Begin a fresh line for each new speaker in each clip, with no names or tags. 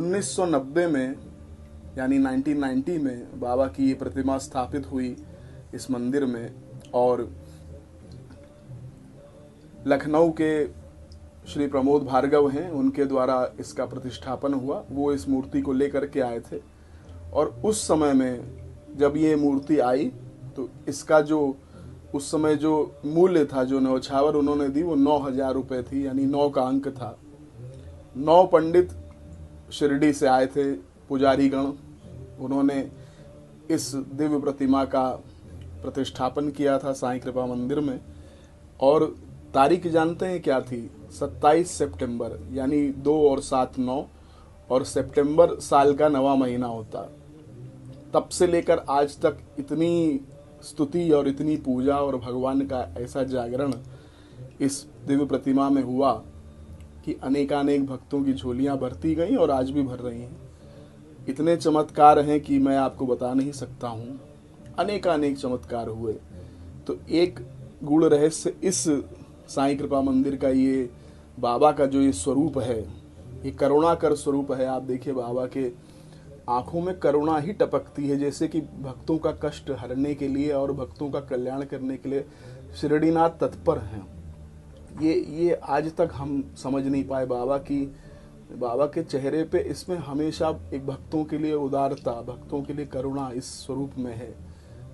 1990 में यानी 1990 में बाबा की ये प्रतिमा स्थापित हुई इस मंदिर में, और लखनऊ के श्री प्रमोद भार्गव हैं, उनके द्वारा इसका प्रतिष्ठापन हुआ। वो इस मूर्ति को लेकर के आए थे, और उस समय में जब ये मूर्ति आई तो इसका जो उस समय जो मूल्य था, जो न्यौछावर उन्होंने दी, वो 9,000 रुपये थी, यानी 9 का अंक था। 9 पंडित शिरडी से आए थे, पुजारी गण, उन्होंने इस दिव्य प्रतिमा का प्रतिष्ठापन किया था साईं कृपा मंदिर में। और तारीख जानते हैं क्या थी? 27 सितंबर, यानी 2 और 7 9, और सितंबर साल का 9वां महीना होता। तब से लेकर आज तक इतनी स्तुति और इतनी पूजा और भगवान का ऐसा जागरण इस दिव्य प्रतिमा में हुआ कि अनेकानेक भक्तों की झोलियां भरती गईं और आज भी भर रही हैं। इतने चमत्कार हैं कि मैं आपको बता नहीं सकता हूँ, अनेकानेक चमत्कार हुए। तो एक गूढ़ रहस्य इस साईं कृपा मंदिर का, ये बाबा का जो ये स्वरूप है, ये करुणाकर स्वरूप है। आप देखिए बाबा के आंखों में करुणा ही टपकती है, जैसे कि भक्तों का कष्ट हरने के लिए और भक्तों का कल्याण करने के लिए शिरडीनाथ तत्पर हैं। ये आज तक हम समझ नहीं पाए बाबा के चेहरे पे इसमें हमेशा एक भक्तों के लिए उदारता, भक्तों के लिए करुणा इस स्वरूप में है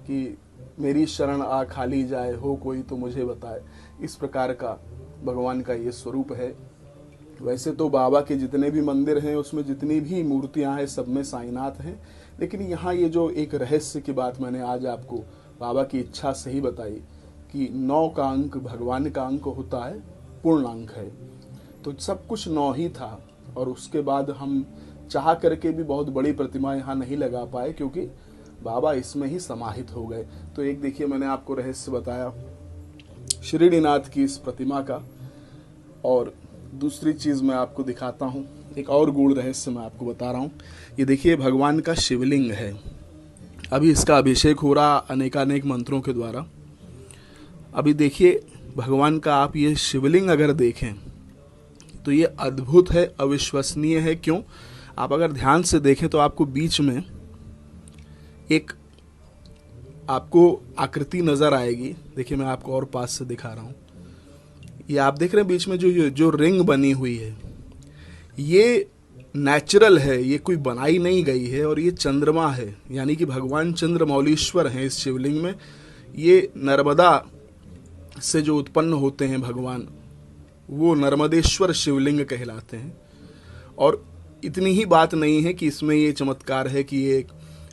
कि मेरी शरण आ खाली जाए, हो कोई तो मुझे बताए। इस प्रकार का भगवान का ये स्वरूप है। वैसे तो बाबा के जितने भी मंदिर हैं, उसमें जितनी भी मूर्तियां हैं, सब में साईनाथ हैं, लेकिन यहाँ ये जो एक रहस्य की बात मैंने आज आपको बाबा की इच्छा से ही बताई कि 9 का अंक भगवान का अंक होता है, पूर्ण अंक है। तो सब कुछ 9 ही था, और उसके बाद हम चाह करके भी बहुत बड़ी प्रतिमा यहाँ नहीं लगा पाए, क्योंकि बाबा इसमें ही समाहित हो गए। तो एक देखिए, मैंने आपको रहस्य बताया शिरडीनाथ की इस प्रतिमा का, और दूसरी चीज मैं आपको दिखाता हूँ, एक और गूढ़ रहस्य मैं आपको बता रहा हूँ। ये देखिए भगवान का शिवलिंग है, अभी इसका अभिषेक हो रहा अनेकानेक मंत्रों के द्वारा। अभी देखिए भगवान का आप ये शिवलिंग अगर देखें तो ये अद्भुत है, अविश्वसनीय है। क्यों? आप अगर ध्यान से देखें तो आपको बीच में एक आपको आकृति नजर आएगी। देखिए मैं आपको और पास से दिखा रहा हूँ। ये आप देख रहे हैं बीच में जो रिंग बनी हुई है, ये नेचुरल है, ये कोई बनाई नहीं गई है, और ये चंद्रमा है, यानी कि भगवान चंद्रमौलीश्वर हैं इस शिवलिंग में। ये नर्मदा से जो उत्पन्न होते हैं भगवान, वो नर्मदेश्वर शिवलिंग कहलाते हैं। और इतनी ही बात नहीं है कि इसमें ये चमत्कार है कि ये एक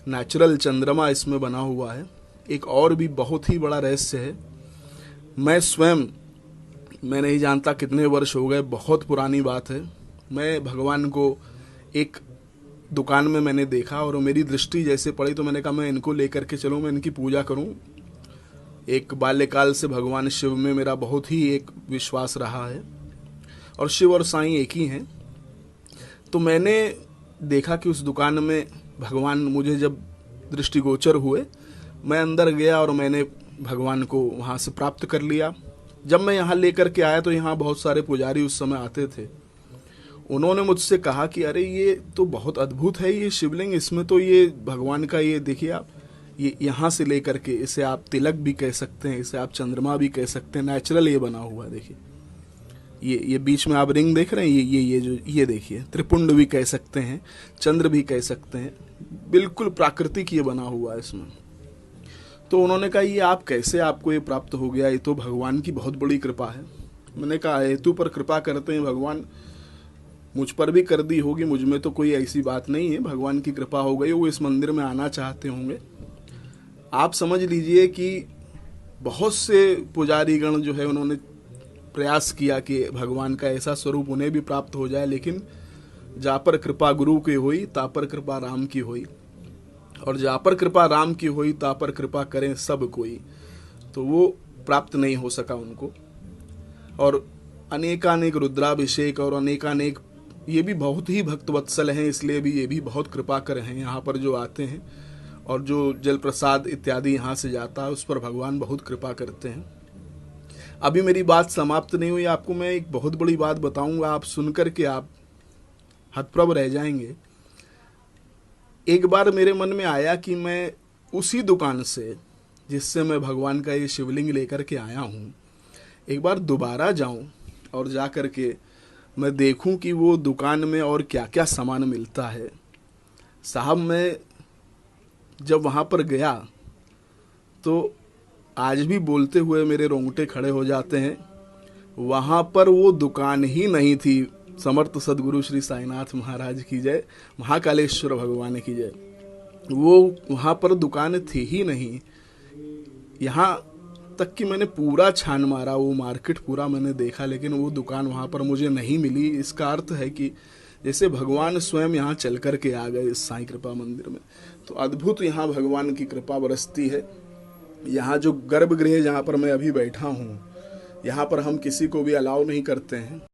नेचुरल चंद्रमा इसमें बना हुआ है। एक और भी बहुत ही बड़ा रहस्य है। मैं नहीं जानता कितने वर्ष हो गए, बहुत पुरानी बात है। मैं भगवान को एक दुकान में मैंने देखा और मेरी दृष्टि जैसे पड़ी तो मैंने कहा मैं इनको लेकर के चलूँ, मैं इनकी पूजा करूँ। एक बाल्यकाल से भगवान शिव में मेरा बहुत ही एक विश्वास रहा है, और शिव और साईं एक ही हैं। तो मैंने देखा कि उस दुकान में भगवान मुझे जब दृष्टिगोचर हुए, मैं अंदर गया और मैंने भगवान को वहाँ से प्राप्त कर लिया। जब मैं यहाँ लेकर के आया तो यहाँ बहुत सारे पुजारी उस समय आते थे। उन्होंने मुझसे कहा कि अरे ये तो बहुत अद्भुत है ये शिवलिंग, इसमें तो ये भगवान का, ये देखिए आप, ये यहाँ से लेकर के इसे आप तिलक भी कह सकते हैं, इसे आप चंद्रमा भी कह सकते हैं, नेचुरल ये बना हुआ है। देखिए ये बीच में आप रिंग देख रहे हैं, ये देखिए त्रिपुंड भी कह सकते हैं, चंद्र भी कह सकते हैं, बिल्कुल प्राकृतिक ये बना हुआ है इसमें। तो उन्होंने कहा ये आप कैसे, आपको ये प्राप्त हो गया? ये तो भगवान की बहुत बड़ी कृपा है। मैंने कहा हेतु पर कृपा करते हैं भगवान, मुझ पर भी कर दी होगी, मुझ में तो कोई ऐसी बात नहीं है, भगवान की कृपा हो गई, वो इस मंदिर में आना चाहते होंगे। आप समझ लीजिए कि बहुत से पुजारीगण जो है उन्होंने प्रयास किया कि भगवान का ऐसा स्वरूप उन्हें भी प्राप्त हो जाए, लेकिन जा पर कृपा गुरु की हुई ता पर कृपा राम की हुई, और जा पर कृपा राम की हुई ता पर कृपा करें सब कोई। तो वो प्राप्त नहीं हो सका उनको। और अनेकानेक रुद्राभिषेक और अनेकानेक, ये भी बहुत ही भक्तवत्सल हैं, इसलिए भी ये भी बहुत कृपा कर हैं यहाँ पर जो आते हैं, और जो जल प्रसाद इत्यादि यहाँ से जाता है उस पर भगवान बहुत कृपा करते हैं। अभी मेरी बात समाप्त नहीं हुई, आपको मैं एक बहुत बड़ी बात बताऊंगा, आप सुनकर के आप हतप्रभ रह जाएंगे। एक बार मेरे मन में आया कि मैं उसी दुकान से जिससे मैं भगवान का ये शिवलिंग लेकर के आया हूँ, एक बार दोबारा जाऊँ और जा कर के मैं देखूं कि वो दुकान में और क्या क्या सामान मिलता है। साहब, मैं जब वहाँ पर गया तो आज भी बोलते हुए मेरे रोंगटे खड़े हो जाते हैं। वहाँ पर वो दुकान ही नहीं थी। समर्थ सदगुरु श्री साईनाथ महाराज की जय, महाकालेश्वर भगवान की जय। वो वहाँ पर दुकान थी ही नहीं। यहाँ तक कि मैंने पूरा छान मारा, वो मार्केट पूरा मैंने देखा, लेकिन वो दुकान वहाँ पर मुझे नहीं मिली। इसका अर्थ है कि जैसे भगवान स्वयं यहाँ चल कर के आ गए इस साईं कृपा मंदिर में। तो अद्भुत यहाँ भगवान की कृपा बरसती है। यहाँ जो गर्भगृह जहाँ पर मैं अभी बैठा हूँ, यहाँ पर हम किसी को भी अलाउ नहीं करते हैं।